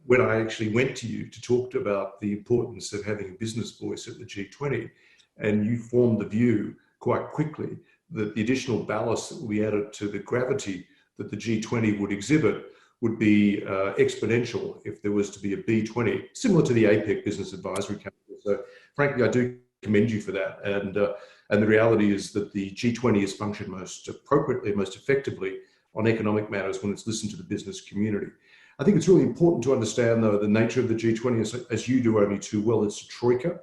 when I actually went to you to talk about the importance of having a business voice at the G20, and you formed the view quite quickly that the additional ballast that will be added to the gravity that the G20 would exhibit would be exponential if there was to be a B20, similar to the APEC Business Advisory Council. So frankly, I do commend you for that. And the reality is that the G20 has functioned most appropriately, most effectively on economic matters when it's listened to the business community. I think it's really important to understand, though, the nature of the G20, as you do only too well. It's a troika.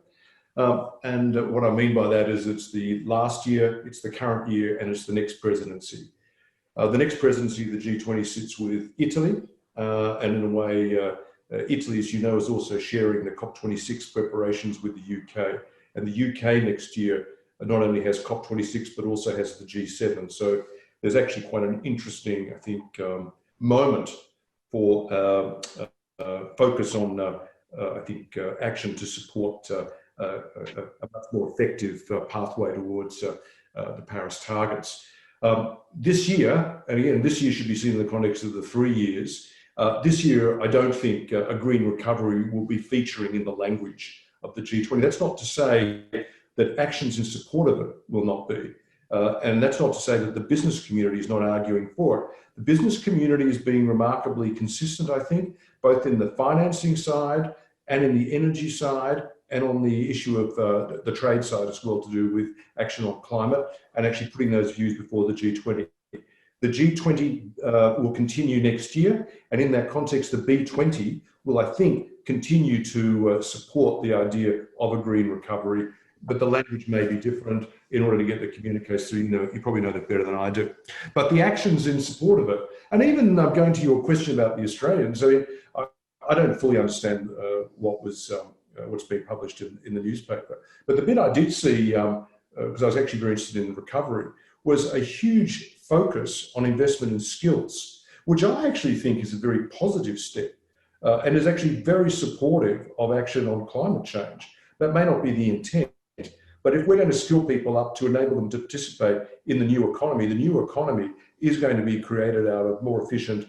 And what I mean by that is it's the last year, it's the current year, and it's the next presidency. The next presidency of the G20 sits with Italy, and in a way, Italy, as you know, is also sharing the COP26 preparations with the UK. And the UK next year not only has COP26, but also has the G7. So there's actually quite an interesting, I think, moment for focus on, I think, action to support a much more effective pathway towards the Paris targets. This year, and again, this year should be seen in the context of the 3 years. This year, I don't think a green recovery will be featuring in the language of the G20. That's not to say that actions in support of it will not be. And that's not to say that the business community is not arguing for it. The business community is being remarkably consistent, I think, both in the financing side and in the energy side and on the issue of the trade side as well, to do with action on climate and actually putting those views before the G20. The G20 will continue next year, and in that context, the B20 will, I think, continue to support the idea of a green recovery, but the language may be different in order to get the communiques through. You probably know that better than I do. But the actions in support of it, and even going to your question about the Australians, I don't fully understand what's being published in the newspaper. But the bit I did see, because I was actually very interested in the recovery, was a huge focus on investment in skills, which I actually think is a very positive step and is actually very supportive of action on climate change. That may not be the intent, but if we're going to skill people up to enable them to participate in the new economy is going to be created out of more efficient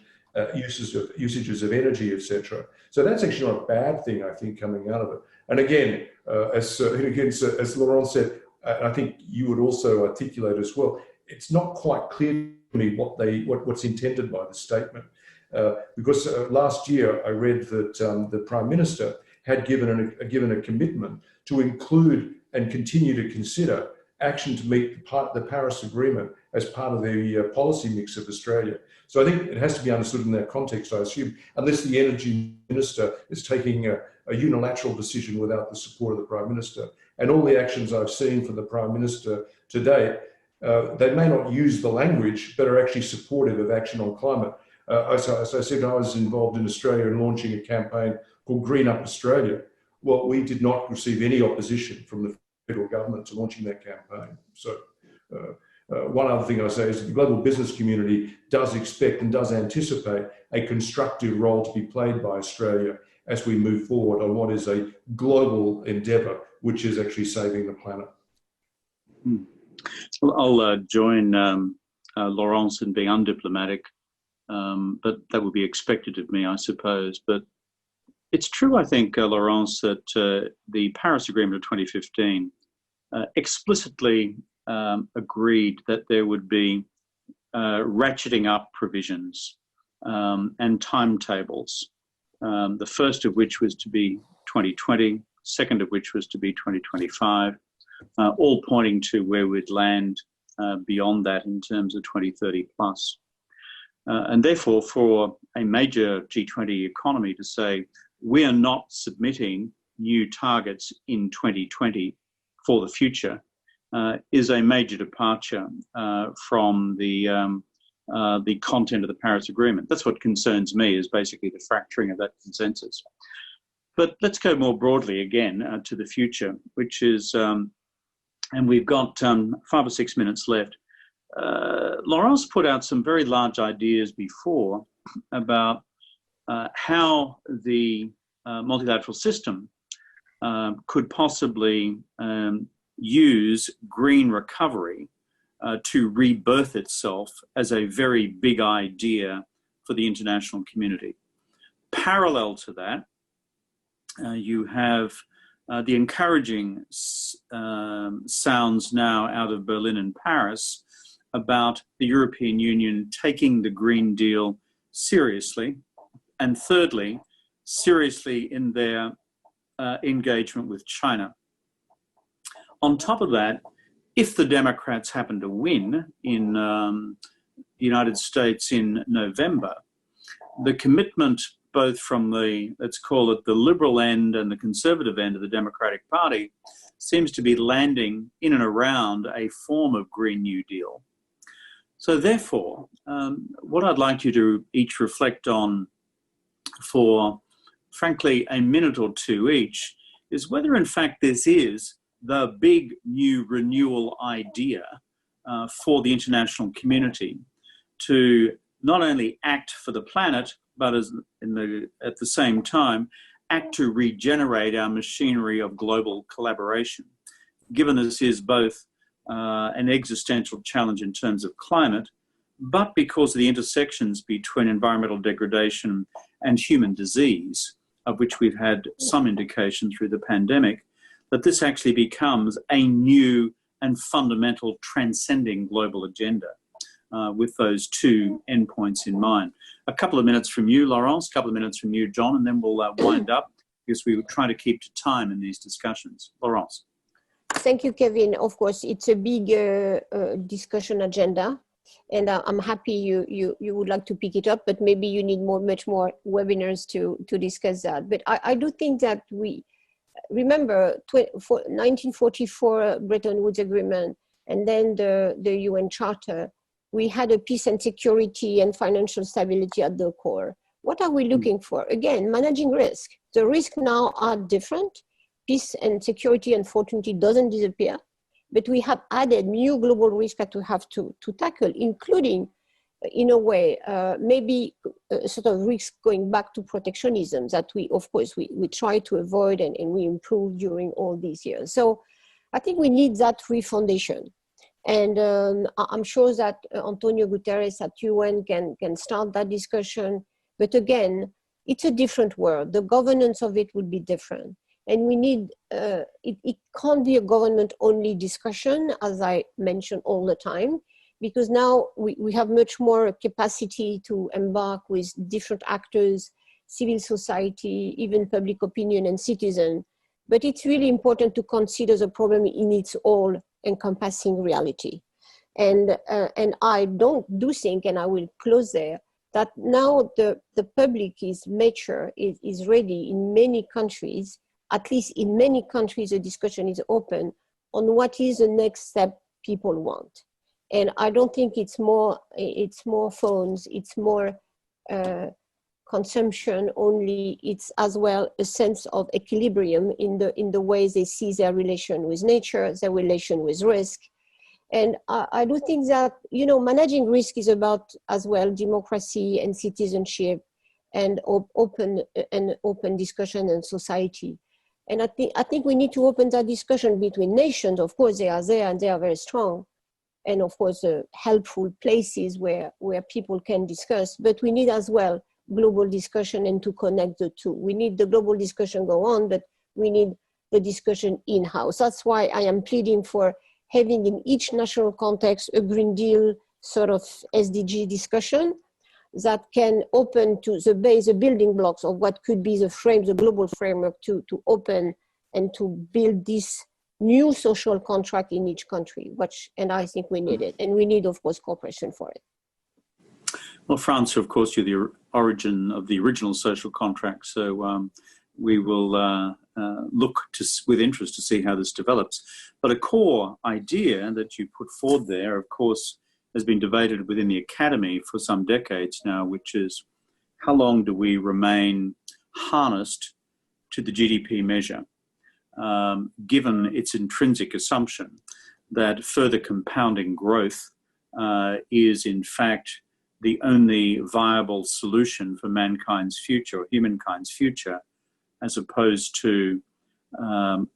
usages of energy, etc. So that's actually not a bad thing, I think, coming out of it. And again, as Laurence said, I think you would also articulate as well, it's not quite clear to me what's intended by the statement. Because last year I read that the Prime Minister had given a commitment to include and continue to consider action to meet the Paris Agreement as part of the policy mix of Australia. So I think it has to be understood in that context, I assume, unless the Energy Minister is taking a unilateral decision without the support of the Prime Minister. And all the actions I've seen from the Prime Minister to date, they may not use the language, but are actually supportive of action on climate. As I said, I was involved in Australia in launching a campaign called Green Up Australia. Well, we did not receive any opposition from the federal government to launching that campaign. So one other thing I say is the global business community does expect and does anticipate a constructive role to be played by Australia as we move forward on what is a global endeavour, which is actually saving the planet. Well, I'll join Laurence in being undiplomatic, but that would be expected of me, I suppose. But it's true, I think, Laurence, that the Paris Agreement of 2015 explicitly agreed that there would be ratcheting up provisions and timetables, the first of which was to be 2020, second of which was to be 2025, all pointing to where we'd land beyond that in terms of 2030 plus. And therefore, for a major G20 economy to say, we are not submitting new targets in 2020 for the future is a major departure from the content of the Paris Agreement. That's what concerns me, is basically the fracturing of that consensus. But let's go more broadly again to the future, which is, and we've got 5 or 6 minutes left. Laurence put out some very large ideas before about how the multilateral system could possibly use green recovery to rebirth itself as a very big idea for the international community. Parallel to that, you have the encouraging sounds now out of Berlin and Paris about the European Union taking the Green Deal seriously, and thirdly, seriously in their engagement with China. On top of that, if the Democrats happen to win in the United States in November, the commitment both from the, let's call it the liberal end and the conservative end of the Democratic Party, seems to be landing in and around a form of Green New Deal. So therefore, what I'd like you to each reflect on for, frankly, a minute or two each, is whether in fact this is the big new renewal idea for the international community to not only act for the planet, but at the same time, act to regenerate our machinery of global collaboration. Given this is both an existential challenge in terms of climate, but because of the intersections between environmental degradation and human disease, of which we've had some indication through the pandemic, that this actually becomes a new and fundamental transcending global agenda with those two endpoints in mind. A couple of minutes from you, Laurence, a couple of minutes from you, John, and then we'll wind up because we were trying to keep to time in these discussions. Laurence. Thank you, Kevin. Of course, it's a big discussion agenda, and I'm happy you would like to pick it up, but maybe you need much more webinars to discuss that. But I do think that we remember 1944 Bretton Woods Agreement, and then the UN Charter. We had a peace and security and financial stability at the core. What are we looking for? Again, managing risk. The risks now are different. Peace and security, unfortunately, doesn't disappear, but we have added new global risks that we have to tackle, including, in a way, maybe sort of risk going back to protectionism that we try to avoid and we improve during all these years. So I think we need that refoundation. And I'm sure that Antonio Guterres at UN can start that discussion. But again, it's a different world. The governance of it would be different. And we need, it can't be a government-only discussion, as I mention all the time, because now we have much more capacity to embark with different actors, civil society, even public opinion and citizen. But it's really important to consider the problem in its all-encompassing reality. And I do think, and I will close there, that now the public is mature, is ready in many countries. At least in many countries, the discussion is open on what is the next step people want. And I don't think it's more phones, it's more consumption only, it's as well a sense of equilibrium in the ways they see their relation with nature, their relation with risk. And I do think that, managing risk is about as well democracy and citizenship and open discussion and society. And I think we need to open that discussion between nations. Of course, they are there and they are very strong. And of course, helpful places where people can discuss. But we need as well global discussion and to connect the two. We need the global discussion go on, but we need the discussion in-house. That's why I am pleading for having in each national context a Green Deal sort of SDG discussion that can open to the building blocks of what could be the global framework to open and to build this new social contract in each country, and I think we need it. And we need, of course, cooperation for it. Well, France, of course, you're the origin of the original social contract, so we will look with interest to see how this develops. But a core idea that you put forward there, of course, has been debated within the academy for some decades now, which is how long do we remain harnessed to the GDP measure, given its intrinsic assumption that further compounding growth is in fact the only viable solution for mankind's future, or humankind's future, as opposed to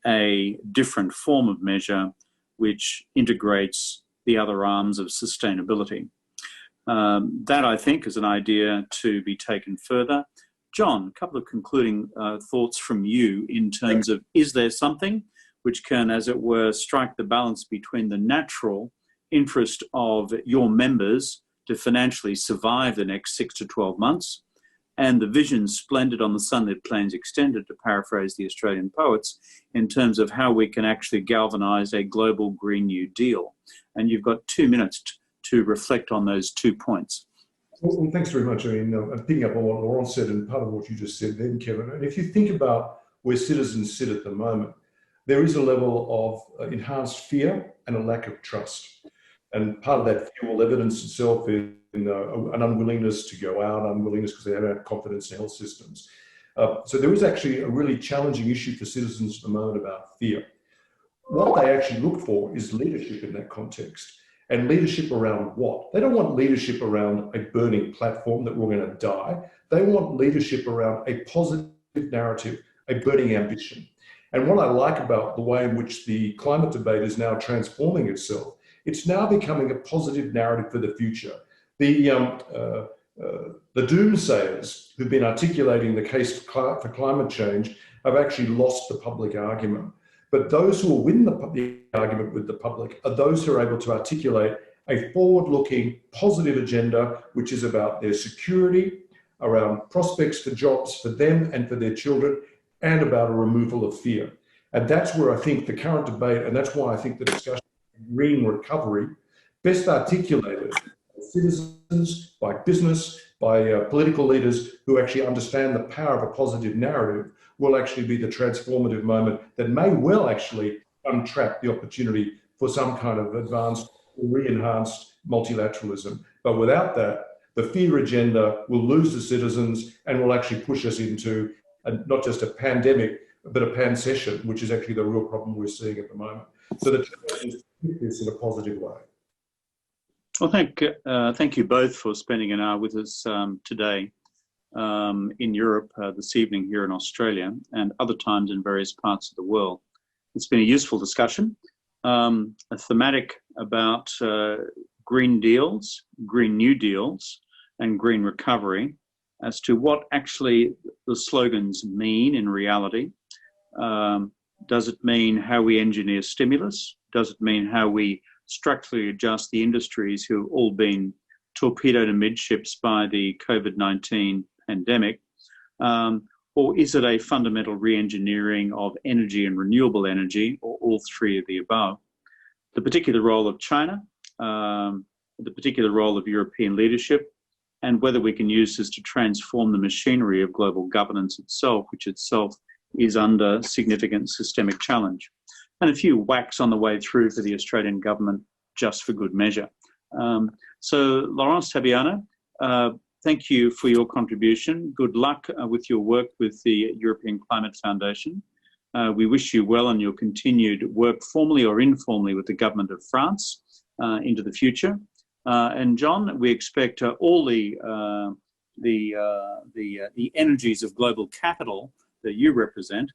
a different form of measure which integrates the other arms of sustainability. That, I think, is an idea to be taken further. John, a couple of concluding thoughts from you in terms of, is there something which can, as it were, strike the balance between the natural interest of your members to financially survive the next 6 to 12 months and the vision splendid on the sunlit plains extended, to paraphrase the Australian poets, in terms of how we can actually galvanise a global Green New Deal? And you've got 2 minutes to reflect on those 2 points. Well, thanks very much. I mean, I'm picking up on what Laurence said and part of what you just said then, Kevin. And if you think about where citizens sit at the moment, there is a level of enhanced fear and a lack of trust. And part of that fear will evidence itself in an unwillingness to go out, unwillingness because they don't have confidence in health systems. So there is actually a really challenging issue for citizens at the moment about fear. What they actually look for is leadership in that context. And leadership around what? They don't want leadership around a burning platform that we're going to die. They want leadership around a positive narrative, a burning ambition. And what I like about the way in which the climate debate is now transforming itself, it's now becoming a positive narrative for the future. The doomsayers who've been articulating the case for climate change have actually lost the public argument. But those who will win the argument with the public are those who are able to articulate a forward-looking, positive agenda, which is about their security, around prospects for jobs for them and for their children, and about a removal of fear. And that's where I think the current debate, and that's why I think the discussion of green recovery, best articulated by citizens, by business, by political leaders who actually understand the power of a positive narrative, will actually be the transformative moment that may well actually untrap the opportunity for some kind of advanced or re-enhanced multilateralism. But without that, the fear agenda will lose the citizens and will actually push us into not just a pandemic, but a pansession, which is actually the real problem we're seeing at the moment. So the challenge is to keep this in a positive way. Well, thank you both for spending an hour with us today in Europe, this evening here in Australia, and other times in various parts of the world. It's been a useful discussion, a thematic about green deals, green new deals, and green recovery, as to what actually the slogans mean in reality. Does it mean how we engineer stimulus? Does it mean how we structurally adjust the industries who have all been torpedoed amidships by the COVID-19 pandemic? Or is it a fundamental re-engineering of energy and renewable energy, or all three of the above? The particular role of China, the particular role of European leadership, and whether we can use this to transform the machinery of global governance itself, which itself is under significant systemic challenge. And a few whacks on the way through for the Australian government, just for good measure. So, Laurence Tubiana, thank you for your contribution. Good luck with your work with the European Climate Foundation. We wish you well on your continued work, formally or informally, with the government of France into the future. And John, we expect all the energies of global capital that you represent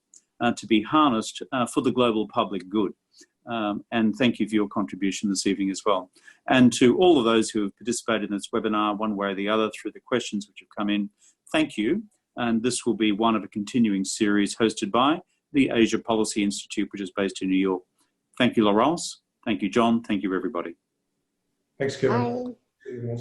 to be harnessed for the global public good. And thank you for your contribution this evening as well. And to all of those who have participated in this webinar one way or the other through the questions which have come in, thank you. And this will be one of a continuing series hosted by the Asia Policy Institute, which is based in New York. Thank you, Laurence. Thank you, John. Thank you, everybody. Thanks, Kevin. Bye.